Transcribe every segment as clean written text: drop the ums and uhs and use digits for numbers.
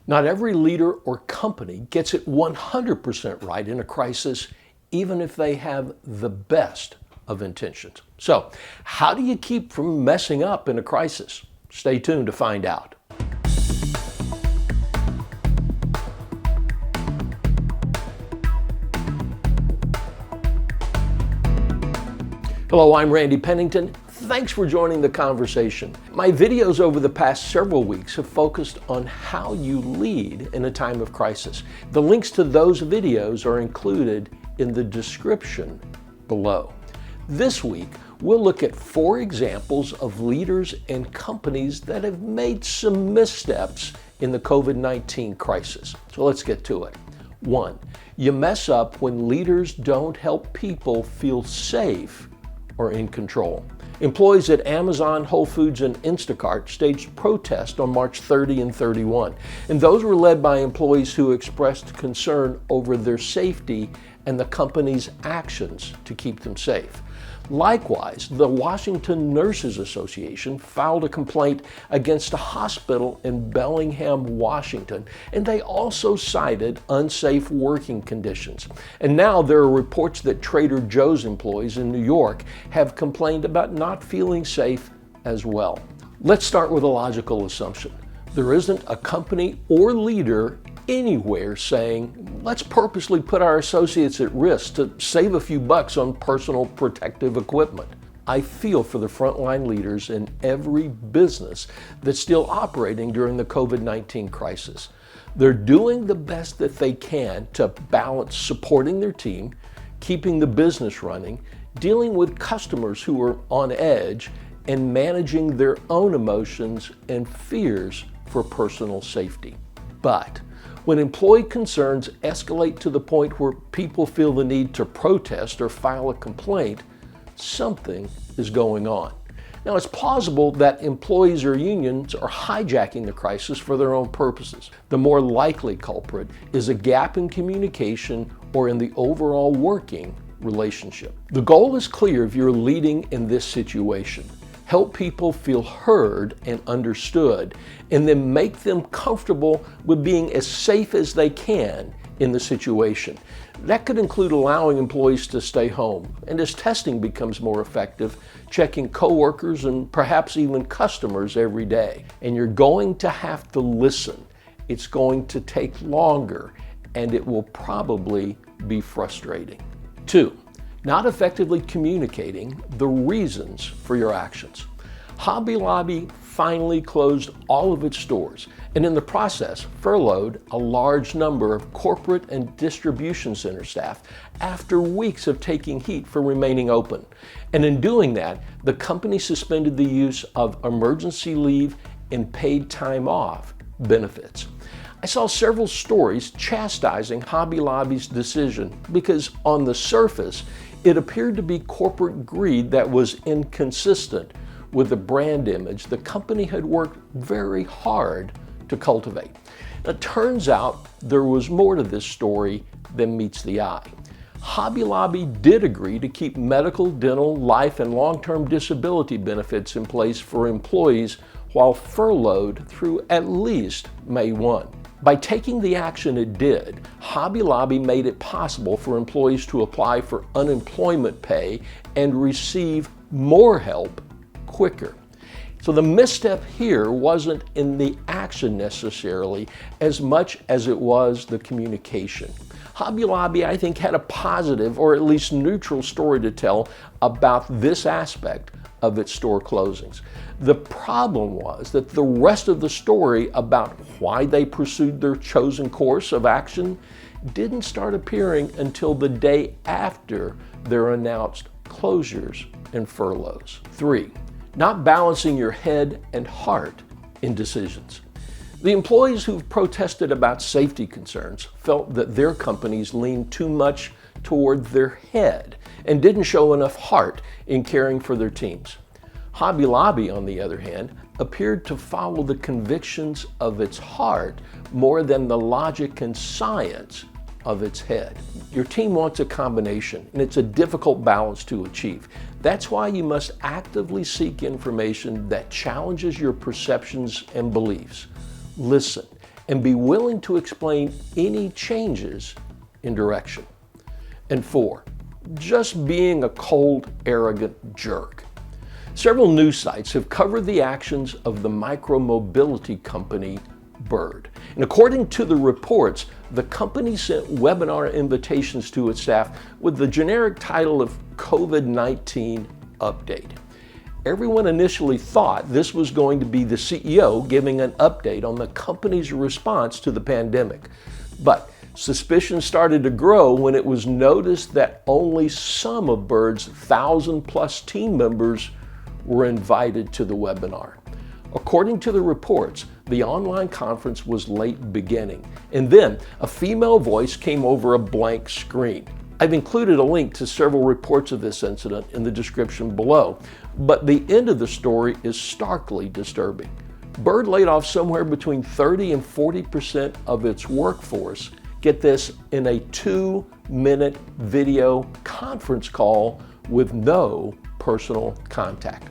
Not every leader or company gets it 100% right in a crisis, even if they have the best of intentions. So, how do you keep from messing up in a crisis? Stay tuned to find out. Hello, I'm Randy Pennington. Thanks for joining the conversation. My videos over the past several weeks have focused on how you lead in a time of crisis. The links to those videos are included in the description below. This week, we'll look at 4 examples of leaders and companies that have made some missteps in the COVID-19 crisis. So let's get to it. 1. You mess up when leaders don't help people feel safe or in control. Employees at Amazon, Whole Foods, and Instacart staged protests on March 30 and 31, and those were led by employees who expressed concern over their safety and the company's actions to keep them safe. Likewise, the Washington Nurses Association filed a complaint against a hospital in Bellingham, Washington, and they also cited unsafe working conditions. And now there are reports that Trader Joe's employees in New York have complained about not feeling safe as well. Let's start with a logical assumption. There isn't a company or leader anywhere saying, let's purposely put our associates at risk to save a few bucks on personal protective equipment. I feel for the frontline leaders in every business that's still operating during the COVID-19 crisis. They're doing the best that they can to balance supporting their team, keeping the business running, dealing with customers who are on edge, and managing their own emotions and fears for personal safety. But when employee concerns escalate to the point where people feel the need to protest or file a complaint, something is going on. Now, it's plausible that employees or unions are hijacking the crisis for their own purposes. The more likely culprit is a gap in communication or in the overall working relationship. The goal is clear if you're leading in this situation. Help people feel heard and understood, and then make them comfortable with being as safe as they can in the situation. That could include allowing employees to stay home, and as testing becomes more effective, checking coworkers and perhaps even customers every day. And you're going to have to listen. It's going to take longer, and it will probably be frustrating. 2. Not effectively communicating the reasons for your actions. Hobby Lobby finally closed all of its stores, and in the process furloughed a large number of corporate and distribution center staff after weeks of taking heat for remaining open. And in doing that, the company suspended the use of emergency leave and paid time off benefits. I saw several stories chastising Hobby Lobby's decision because on the surface, it appeared to be corporate greed that was inconsistent with the brand image the company had worked very hard to cultivate. It turns out there was more to this story than meets the eye. Hobby Lobby did agree to keep medical, dental, life, and long-term disability benefits in place for employees while furloughed through at least May 1. By taking the action it did, Hobby Lobby made it possible for employees to apply for unemployment pay and receive more help quicker. So the misstep here wasn't in the action necessarily as much as it was the communication. Hobby Lobby, I think, had a positive or at least neutral story to tell about this aspect of its store closings. The problem was that the rest of the story about why they pursued their chosen course of action didn't start appearing until the day after their announced closures and furloughs. 3. Not balancing your head and heart in decisions. The employees who've protested about safety concerns felt that their companies leaned too much toward their head and didn't show enough heart in caring for their teams. Hobby Lobby, on the other hand, appeared to follow the convictions of its heart more than the logic and science of its head. Your team wants a combination, and it's a difficult balance to achieve. That's why you must actively seek information that challenges your perceptions and beliefs. Listen and be willing to explain any changes in direction. And 4, just being a cold, arrogant jerk. Several news sites have covered the actions of the micromobility company Bird. And according to the reports, the company sent webinar invitations to its staff with the generic title of COVID-19 Update. Everyone initially thought this was going to be the CEO giving an update on the company's response to the pandemic. But suspicion started to grow when it was noticed that only some of Bird's 1,000+ team members were invited to the webinar. According to the reports, the online conference was late beginning, and then a female voice came over a blank screen. I've included a link to several reports of this incident in the description below, but the end of the story is starkly disturbing. Bird laid off somewhere between 30 and 40% of its workforce, get this, in a 2-minute video conference call with no personal contact.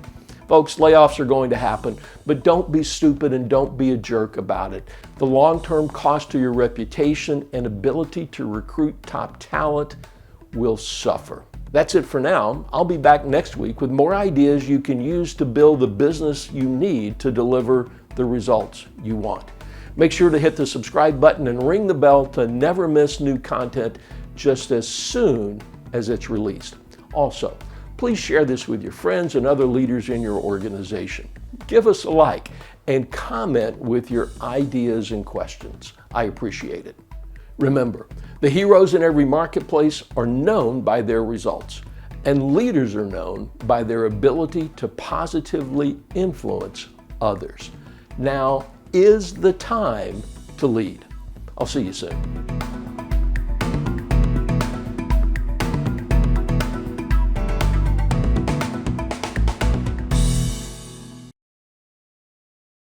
Folks, layoffs are going to happen, but don't be stupid and don't be a jerk about it. The long-term cost to your reputation and ability to recruit top talent will suffer. That's it for now. I'll be back next week with more ideas you can use to build the business you need to deliver the results you want. Make sure to hit the subscribe button and ring the bell to never miss new content just as soon as it's released. Also, please share this with your friends and other leaders in your organization. Give us a like and comment with your ideas and questions. I appreciate it. Remember, the heroes in every marketplace are known by their results, and leaders are known by their ability to positively influence others. Now is the time to lead. I'll see you soon.